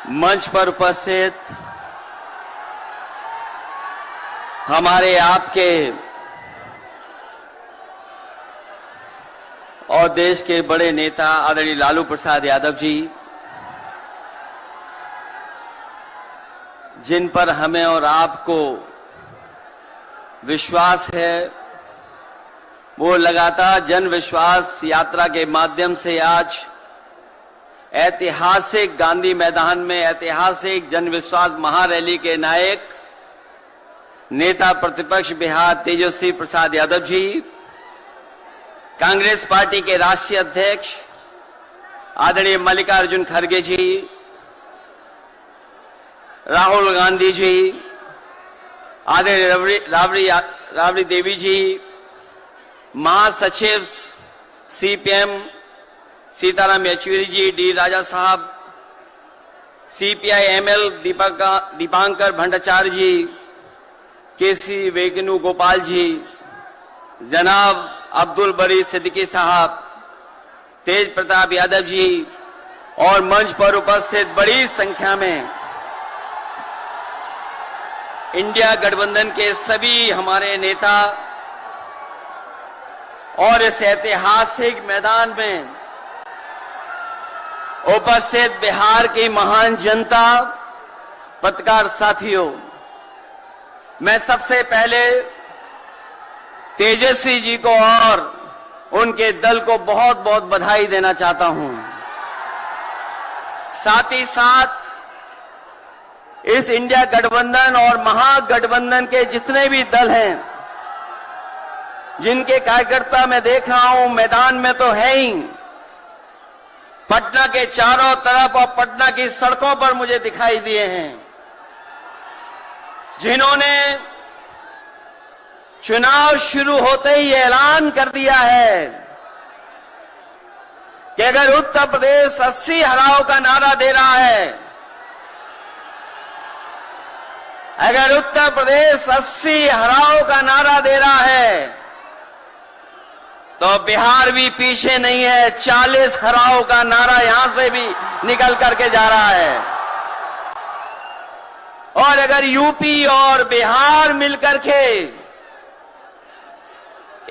मंच पर उपस्थित हमारे आपके और देश के बड़े नेता आदरणीय लालू प्रसाद यादव जी, जिन पर हमें और आपको विश्वास है, वो लगातार जन विश्वास यात्रा के माध्यम से आज ऐतिहासिक गांधी मैदान में ऐतिहासिक जन विश्वास महारैली के नायक नेता प्रतिपक्ष बिहार तेजस्वी प्रसाद यादव जी, कांग्रेस पार्टी के राष्ट्रीय अध्यक्ष आदरणीय मल्लिकार्जुन खड़गे जी, राहुल गांधी जी, आदरणीय राबड़ी देवी जी, महासचिव सीपीएम सीताराम येचुरी जी, डी राजा साहब, सीपीआई एमएल दीपांकर भट्टाचार्य जी, केसी वेणुगोपाल जी, जनाब अब्दुल बरी सिद्दीकी साहब, तेज प्रताप यादव जी और मंच पर उपस्थित बड़ी संख्या में इंडिया गठबंधन के सभी हमारे नेता और इस ऐतिहासिक मैदान में उपस्थित बिहार की महान जनता, पत्रकार साथियों, मैं सबसे पहले तेजस्वी जी को और उनके दल को बहुत बहुत बधाई देना चाहता हूं। साथ ही साथ इस इंडिया गठबंधन और महागठबंधन के जितने भी दल हैं, जिनके कार्यकर्ता मैं देख रहा हूं मैदान में तो है ही, पटना के चारों तरफ और पटना की सड़कों पर मुझे दिखाई दिए हैं, जिन्होंने चुनाव शुरू होते ही ऐलान कर दिया है कि अगर उत्तर प्रदेश 80 हराओ का नारा दे रहा है, अगर उत्तर प्रदेश 80 हराओ का नारा दे रहा है, तो बिहार भी पीछे नहीं है। 40 हराओ का नारा यहां से भी निकल करके जा रहा है। और अगर यूपी और बिहार मिलकर के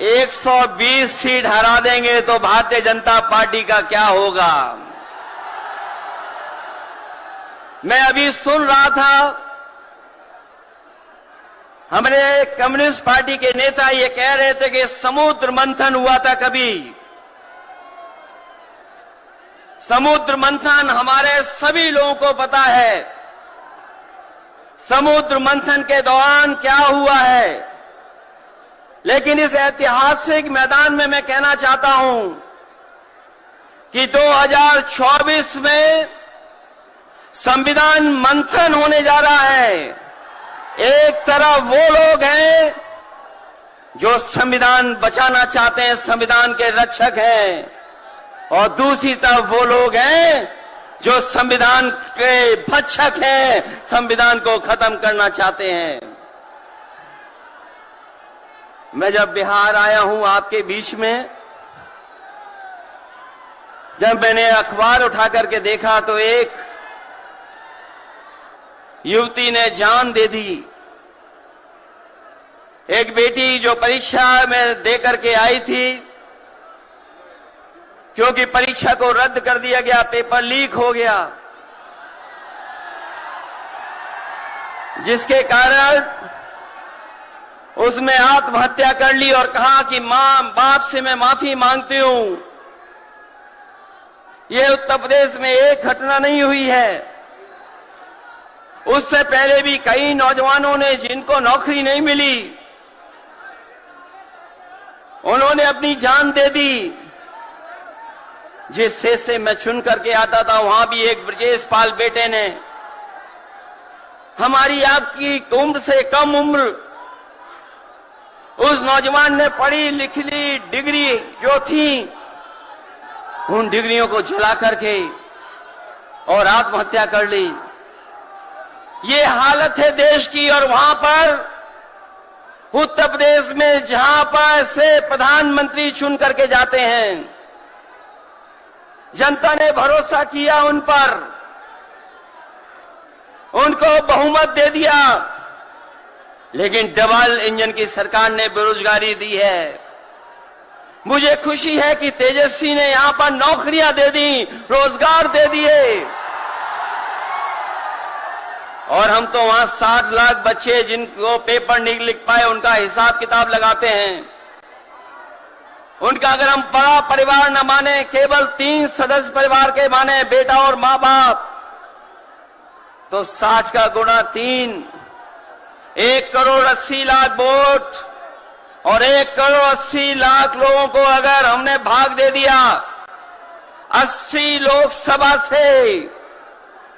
120 सीट हरा देंगे तो भारतीय जनता पार्टी का क्या होगा। मैं अभी सुन रहा था, हमारे कम्युनिस्ट पार्टी के नेता ये कह रहे थे कि समुद्र मंथन हुआ था कभी। समुद्र मंथन हमारे सभी लोगों को पता है, समुद्र मंथन के दौरान क्या हुआ है। लेकिन इस ऐतिहासिक मैदान में मैं कहना चाहता हूं कि 2024 में संविधान मंथन होने जा रहा है। एक तरफ वो लोग हैं जो संविधान बचाना चाहते हैं, संविधान के रक्षक हैं, और दूसरी तरफ वो लोग हैं जो संविधान के भक्षक हैं, संविधान को खत्म करना चाहते हैं। मैं जब बिहार आया हूं आपके बीच में, जब मैंने अखबार उठा करके देखा तो एक युवती ने जान दे दी। एक बेटी जो परीक्षा में दे करके आई थी, क्योंकि परीक्षा को रद्द कर दिया गया, पेपर लीक हो गया, जिसके कारण उसने आत्महत्या कर ली और कहा कि मां बाप से मैं माफी मांगती हूं। यह उत्तर प्रदेश में एक घटना नहीं हुई है, उससे पहले भी कई नौजवानों ने, जिनको नौकरी नहीं मिली, उन्होंने अपनी जान दे दी। जिस से मैं चुन करके आता था, वहां भी एक ब्रजेश पाल बेटे ने, हमारी आपकी उम्र से कम उम्र, उस नौजवान ने पढ़ी लिखी डिग्री जो थी, उन डिग्रियों को जला करके और आत्महत्या कर ली। ये हालत है देश की। और वहां पर उत्तर प्रदेश में जहां पर से प्रधानमंत्री चुन करके जाते हैं, जनता ने भरोसा किया उन पर, उनको बहुमत दे दिया, लेकिन डबल इंजन की सरकार ने बेरोजगारी दी है। मुझे खुशी है कि तेजस्वी ने यहां पर नौकरियां दे दी, रोजगार दे दिए, और हम तो वहां 60 लाख बच्चे जिनको पेपर नहीं लिख पाए उनका हिसाब किताब लगाते हैं। उनका अगर हम बड़ा परिवार न माने, केवल 3 सदस्य परिवार के माने, बेटा और मां बाप, तो 60 का गुणा 3, 1 करोड़ 80 लाख वोट, और 1 करोड़ 80 लाख लोगों को अगर हमने भाग दे दिया 80 लोकसभा से,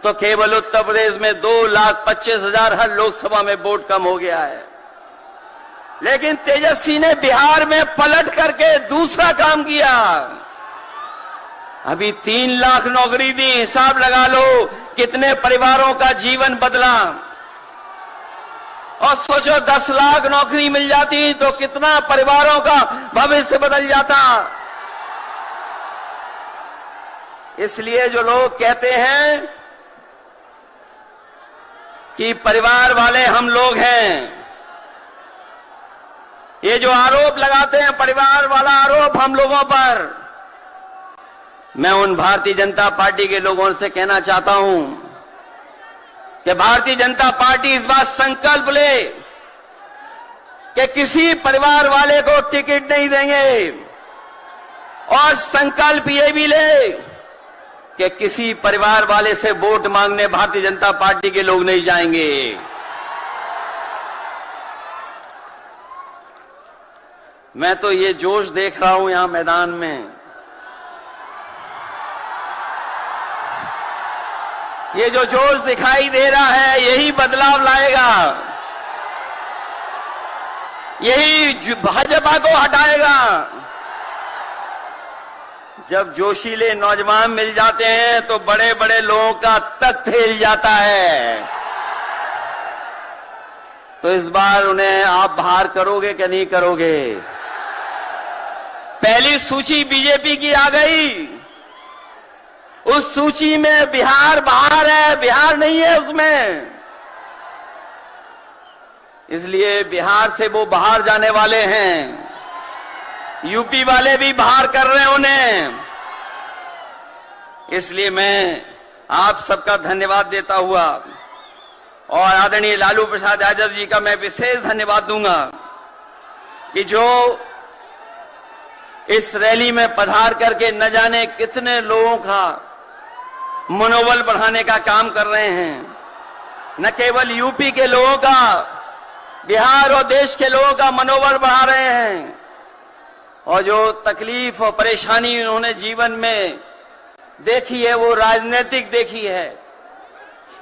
तो केवल उत्तर प्रदेश में 2,25,000 हर लोकसभा में वोट कम हो गया है। लेकिन तेजस्वी ने बिहार में पलट करके दूसरा काम किया। अभी 3 लाख नौकरी दी, हिसाब लगा लो कितने परिवारों का जीवन बदला। और सोचो 10 लाख नौकरी मिल जाती तो कितना परिवारों का भविष्य बदल जाता। इसलिए जो लोग कहते हैं कि परिवार वाले हम लोग हैं, ये जो आरोप लगाते हैं परिवार वाला आरोप हम लोगों पर, मैं उन भारतीय जनता पार्टी के लोगों से कहना चाहता हूं कि भारतीय जनता पार्टी इस बात संकल्प ले कि किसी परिवार वाले को टिकट नहीं देंगे, और संकल्प ये भी ले कि किसी परिवार वाले से वोट मांगने भारतीय जनता पार्टी के लोग नहीं जाएंगे। मैं तो ये जोश देख रहा हूं यहां मैदान में, ये जो जोश दिखाई दे रहा है यही बदलाव लाएगा, यही भाजपा को हटाएगा। जब जोशीले नौजवान मिल जाते हैं तो बड़े बड़े लोगों का तख्त हिल जाता है। तो इस बार उन्हें आप बाहर करोगे कि नहीं करोगे? पहली सूची बीजेपी की आ गई, उस सूची में बिहार बाहर है, बिहार नहीं है उसमें। इसलिए बिहार से वो बाहर जाने वाले हैं, यूपी वाले भी बाहर कर रहे हैं उन्हें। इसलिए मैं आप सबका धन्यवाद देता हुआ, और आदरणीय लालू प्रसाद यादव जी का मैं विशेष धन्यवाद दूंगा कि जो इस रैली में पधार करके न जाने कितने लोगों का मनोबल बढ़ाने का काम कर रहे हैं। न केवल यूपी के लोगों का, बिहार और देश के लोगों का मनोबल बढ़ा रहे हैं। और जो तकलीफ और परेशानी उन्होंने जीवन में देखी है वो राजनीतिक देखी है।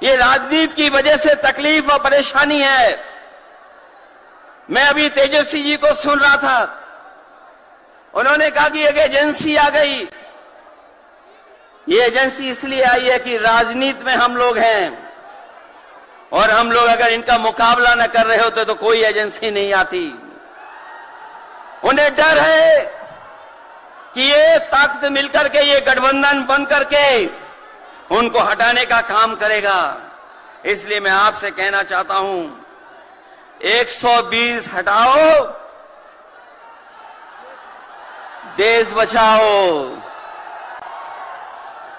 ये राजनीति की वजह से तकलीफ और परेशानी है। मैं अभी तेजस्वी जी को सुन रहा था, उन्होंने कहा कि एक एजेंसी आ गई। ये एजेंसी इसलिए आई है कि राजनीति में हम लोग हैं, और हम लोग अगर इनका मुकाबला न कर रहे होते तो कोई एजेंसी नहीं आती। उन्हें डर है कि ये ताकत मिलकर के, ये गठबंधन बन करके उनको हटाने का काम करेगा। इसलिए मैं आपसे कहना चाहता हूं, 120 हटाओ, देश बचाओ।